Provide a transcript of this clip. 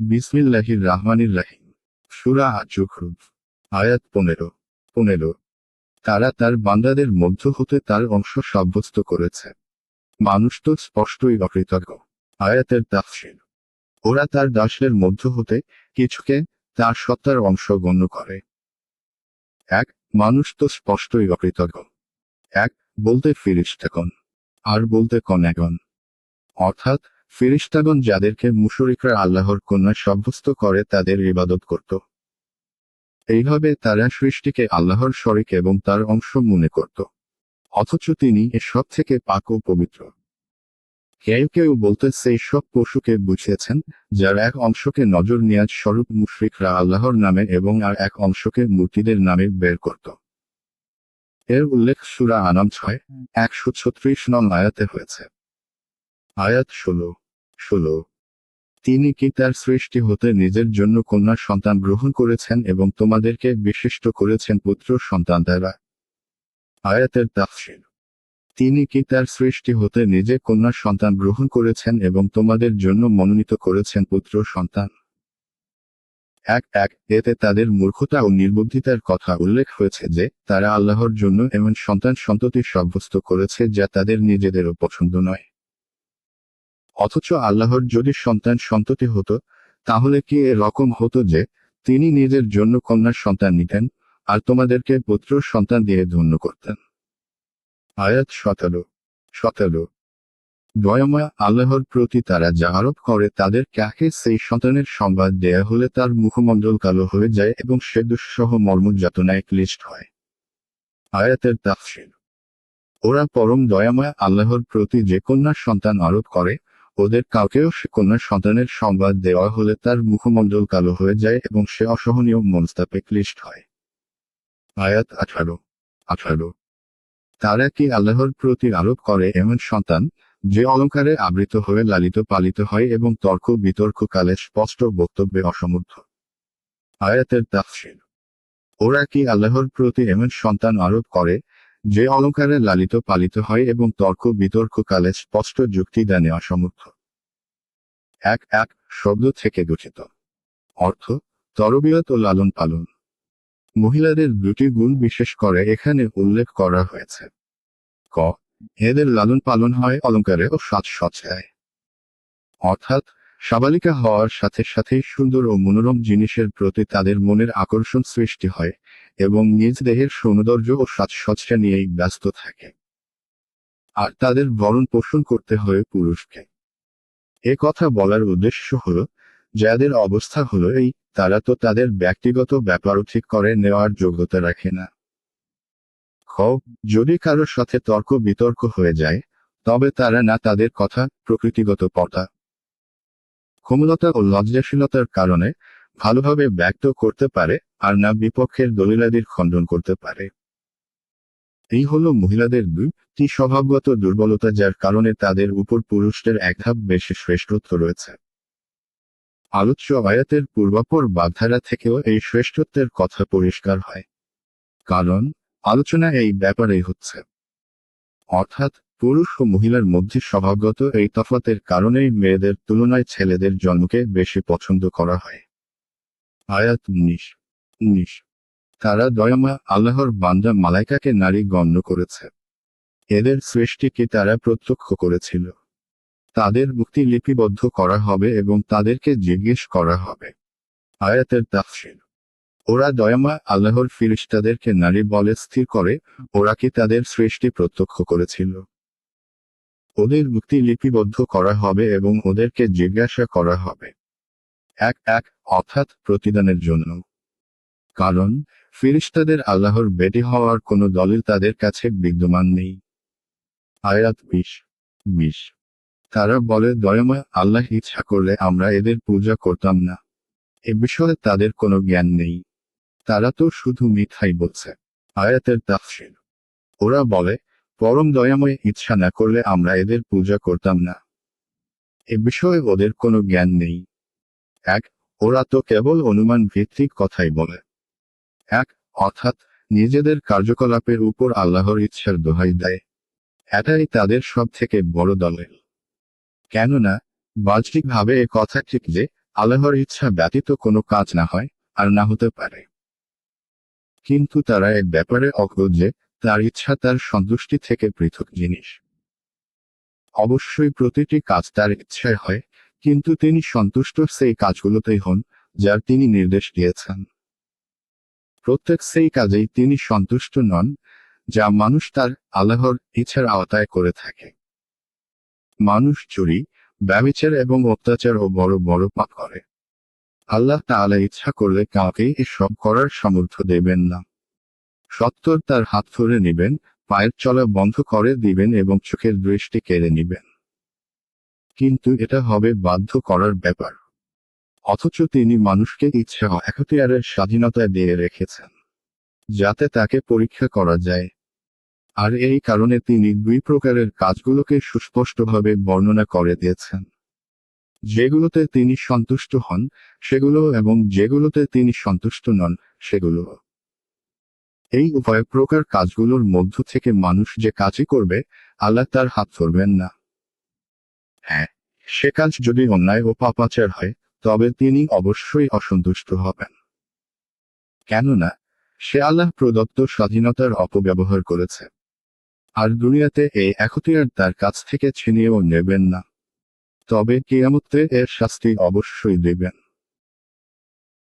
বিসমিল্লাহির রাহমানির রাহিম। সূরা আয-যুখরুফ। আয়াত 15। তারা তার বান্দাদের মধ্য হতে তার অংশ সাব্যস্ত করেছে। মানুষ তো স্পষ্টই অকৃতজ্ঞ। আয়াতের তাফসীর। ওরা তার দাসের মধ্য হতে কিছুকে তার সত্তার অংশ গণ্য করে। এক, মানুষ তো স্পষ্টই অকৃতজ্ঞ। এক বলতে ফিরিশতাগণ, আর বলতে কন্যাগণ। অর্থাৎ ফিরিশতাগণ যাদেরকে মুশরিকরা আল্লাহর কন্যা সাব্যস্ত করে তাদের ইবাদত করত। এইভাবে তারা সৃষ্টিকে আল্লাহর শরীক এবং তার অংশ মনে করত। অথচ তিনি এসব থেকে পাক ও পবিত্র। কেউ কেউ বলতে সেই সব পশুকে বুঝিয়েছেন, যার এক অংশকে নজর নিয়াজ স্বরূপ মুশরিকরা আল্লাহর নামে এবং আর এক অংশকে মূর্তিদের নামে বের করত। এর উল্লেখ সূরা আনাম 6:136 নং আয়াতে হয়েছে। আয়াত 16। তিনি কি তার সৃষ্টি হতে নিজের জন্য কন্যা সন্তান গ্রহণ করেছেন এবং তোমাদেরকে বিশিষ্ট করেছেন পুত্র সন্তান দ্বারা। আয়াতের তাফসীর। তিনি কি তার সৃষ্টি হতে নিজে কন্যা সন্তান গ্রহণ করেছেন এবং তোমাদের জন্য মনোনীত করেছেন পুত্র সন্তান। এতে তাদের মূর্খতা ও নির্বুদ্ধিতার কথা উল্লেখ হয়েছে যে তারা আল্লাহর জন্য এমন সন্তান সন্ততি সাব্যস্ত করেছে যা তাদের নিজেদেরও পছন্দ নয়। অথচ আল্লাহর যদি সন্তান সন্ততি হতো, তাহলে কি এরকম হতো যে তিনি নিজের জন্য কন্যার সন্তান নিতেন আর তোমাদেরকে পুত্র সন্তান দিয়ে ধন্য করতেন। আয়াত 17। দয়াময় আল্লাহর প্রতি তারা যা আরোপ করে তাদের কাকে সেই সন্তানের সংবাদ দেয়া হলে তার মুখমণ্ডল কালো হয়ে যায় এবং সে দুঃসহ মর্মযাতনায় ক্লিষ্ট হয়। আয়াতের তাফসীর। ওরা পরম দয়াময় আল্লাহর প্রতি যে কন্যার সন্তান আরোপ করে, ওদের কাউকেও সে কন্যার সন্তানের সংবাদ দেওয়া হলে তার মুখমণ্ডল কালো হয়ে যায় এবং সে অসহনীয় মনস্তাপে ক্লিষ্ট হয়। আয়াত 18। তারা কি আল্লাহর প্রতি আরোপ করে এমন সন্তান, যে অলঙ্কারে আবৃত হয়ে লালিত পালিত হয় এবং তর্ক বিতর্ক কালে স্পষ্ট বক্তব্যে অসমর্থ। আয়াতের তাফসীর। ওরা কি আল্লাহর প্রতি এমন সন্তান আরোপ করে, যে অলঙ্কারে লালিত পালিত হয় এবং তর্ক বিতর্ক কালে স্পষ্ট যুক্তি দানে অসমর্থ। এক শব্দ থেকে গঠিত। অর্থ তরবিয়ত ও লালন পালন। মহিলাদের দুটি গুণ বিশেষ করে এখানে উল্লেখ করা হয়েছে। ক, এদের লালন পালন হয় অলঙ্কারে ও সাজসজ্জায়। অর্থাৎ সাবালিকা হওয়ার সাথে সাথেই সুন্দর ও মনোরম জিনিসের প্রতি তাদের মনের আকর্ষণ সৃষ্টি হয় এবং নিজ দেহের সৌন্দর্য ও সাজসজ্জা নিয়েই ব্যস্ত থাকে। আর তাদের ভরণ পোষণ করতে হয় পুরুষকে। এ কথা বলার উদ্দেশ্য হল, যাদের অবস্থা হলো এই, তারা তো তাদের ব্যক্তিগত ব্যাপারও ঠিক করে নেওয়ার যোগ্যতা রাখে না। খ, যদি কারোর সাথে তর্ক বিতর্ক হয়ে যায়, তবে তারা না তাদের কথা প্রকৃতিগত পর্দা, ক্ষমতা ও লজ্জাশীলতার কারণে ভালোভাবে ব্যক্ত করতে পারে, আর না বিপক্ষের দলিলাদির খণ্ডন করতে পারে। এই হলো মহিলাদের দুটি স্বভাবগত দুর্বলতা, যার কারণে তাদের উপর পুরুষদের এক ধাপ বেশি শ্রেষ্ঠত্ব রয়েছে। আলোচ্য আয়াতের পূর্বাপর বাগধারা থেকেও এই শ্রেষ্ঠত্বের কথা পরিষ্কার হয়। কারণ আলোচনা এই ব্যাপারেই হচ্ছে। অর্থাৎ পুরুষ ও মহিলার মধ্যে স্বভাবগত এই তফাতের কারণেই মেয়েদের তুলনায় ছেলেদের জন্মকে বেশি পছন্দ করা হয়। আয়াত 19। তারা দয়াময় আল্লাহর বান্দা মালাইকাকে নারী গণ্য করেছে। এদের সৃষ্টিকে তারা প্রত্যক্ষ করেছিল। তাদের মুক্তি লিপিবদ্ধ করা হবে এবং তাদেরকে জিজ্ঞেস করা হবে। আয়াতের তাফসীর। ওরা দয়াময় আল্লাহর ফিরিশতাদেরকে নারী বলে স্থির করে, ওরা কি তাদের সৃষ্টি প্রত্যক্ষ করেছিল? ওদের মুক্তি লিপিবদ্ধ করা হবে এবং ওদেরকে জিজ্ঞাসা করা হবে। অর্থাৎ প্রতিদানের জন্য। কারণ ফিরিশতাদের আল্লাহর বেটি হওয়ার কোনো দলিল তাদের কাছে বিদ্যমান নেই। আয়াত 20। তারা বলে দয়াময় আল্লাহ ইচ্ছা করলে আমরা এদের পূজা করতাম না। এ বিষয়ে তাদের কোনো জ্ঞান নেই। তারা তো শুধু মিথ্যাই বলছে। আয়াতের তাফসীর। ওরা বলে, পরম দয়াময় ইচ্ছা না করলে আমরা এদের পূজা করতাম না। এ বিষয়ে ওদের কোনো জ্ঞান নেই। ওরা তো কেবল অনুমান ভিত্তিক কথাই বলে। অর্থাৎ নিজেদের কার্যকলাপের উপর আল্লাহর ইচ্ছার দোহাই দেয়। এটাই তাদের সব থেকে বড় দলিল। কেননা বাহ্যিকভাবে এ কথা ঠিক যে আল্লাহর ইচ্ছা ব্যতীত কোনো কাজ না হয় আর না হতে পারে। কিন্তু তারা এক ব্যাপারে অজ্ঞ যে তার ইচ্ছা তার সন্তুষ্টি থেকে পৃথক জিনিস। অবশ্যই প্রতিটি কাজ তার ইচ্ছায় হয়, কিন্তু তিনি সন্তুষ্ট সেই কাজগুলোতেই হন যার তিনি নির্দেশ দিয়েছেন। প্রত্যেক সেই কাজেই তিনি সন্তুষ্ট নন যা মানুষ তার আল্লাহর ইচ্ছার আওতায় করে থাকে। মানুষ চুরি, ব্যভিচার এবং অত্যাচার ও বড় বড় পাপ করে। আল্লাহ তাআলা ইচ্ছা করলে কাউকেই এসব করার সামর্থ্য দেবেন না। সত্তর তার হাত ধরে নিবেন, পায়ের চলা বন্ধ করে দিবেন এবং চোখের দৃষ্টি কেড়ে নিবেন। কিন্তু এটা হবে বাধ্য করার ব্যাপার। অথচ তিনি মানুষকে ইচ্ছা ও এখতিয়ারের স্বাধীনতা দিয়ে রেখেছেন, যাতে তাকে পরীক্ষা করা যায়। আর এই কারণে তিনি দুই প্রকারের কাজগুলোকে সুস্পষ্টভাবে বর্ণনা করে দিয়েছেন। যেগুলোতে তিনি সন্তুষ্ট হন সেগুলো এবং যেগুলোতে তিনি সন্তুষ্ট নন সেগুলো। এই উভয় প্রকার কাজগুলোর মধ্য থেকে মানুষ যে কাজই করবে, আল্লাহ তার হাত ধরবেন না। হ্যাঁ, সে কাজ যদি অন্যায় ও পাপাচার হয়, তবে তিনি অবশ্যই অসন্তুষ্ট হবেন। কেননা সে আল্লাহ প্রদত্ত স্বাধীনতার অপব্যবহার করেছে। আর দুনিয়াতে এই এখতিয়ার তার কাছ থেকে ছিনিয়েও নেবেন না। তবে কিয়ামতে এর শাস্তি অবশ্যই দেবেন।